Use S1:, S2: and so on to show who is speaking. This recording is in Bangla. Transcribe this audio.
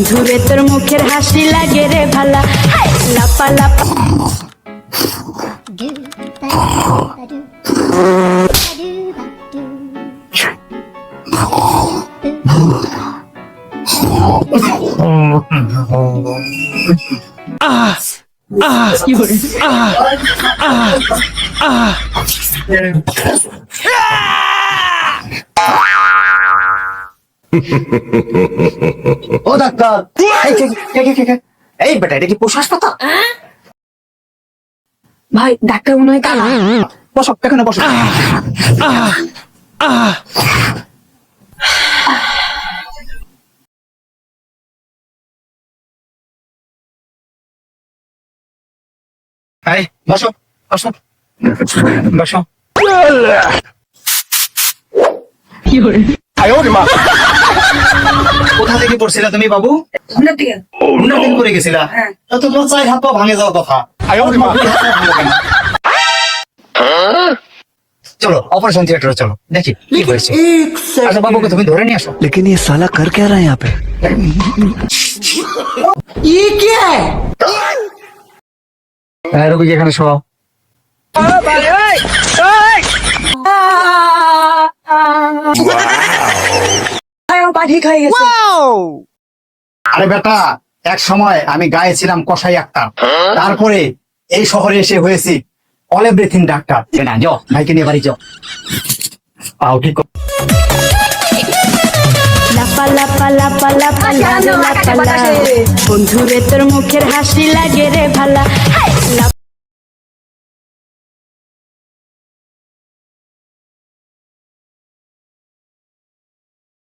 S1: বন্ধুরে তোর মুখের হাসি লাগে রে ভালা, হাই লাপা লাপা।
S2: ও ডাক্তার, এই বেটা এটা কি পশু হাসপাতাল?
S1: ভাই ডাক্তার মনে হয় কালা।
S2: বসো এখানে বসো। এই বসো বসো বসো। কোথা থেকে পড়ছিলা তুমি বাবু? হুন্ডা থেকে পড়ে গেছিলা? তা তো তোমার 4 হাত পা ভাঙে যাওয়ার কথা। চলো অপারেশন থিয়েটারে চলো, দেখি কি হয়েছে। আচ্ছা বাবুকে তুমি ধরে নিয়ে আসো।
S3: लेकिन ये साला कर क्या रहा है यहाँ पे?
S2: হ্যাঁ রোগী এখানে শোয়াও।
S1: ঠিক হয়ে গেছে।
S2: আরে বেটা, এক সময় আমি গায়ে ছিলাম কসাই একটা, তারপরে এই শহরে এসে হয়েছি অল এভরিথিং ডাক্তার। না যাও ভাইকে নিয়ে বাড়ি যাও। পাও ঠিক করো।
S1: লাপা লাপা লাপা লাপা লাপা লাপা, বন্ধুরে তোর মুখের হাসি লাগে রে ভালা, হাই লাপা।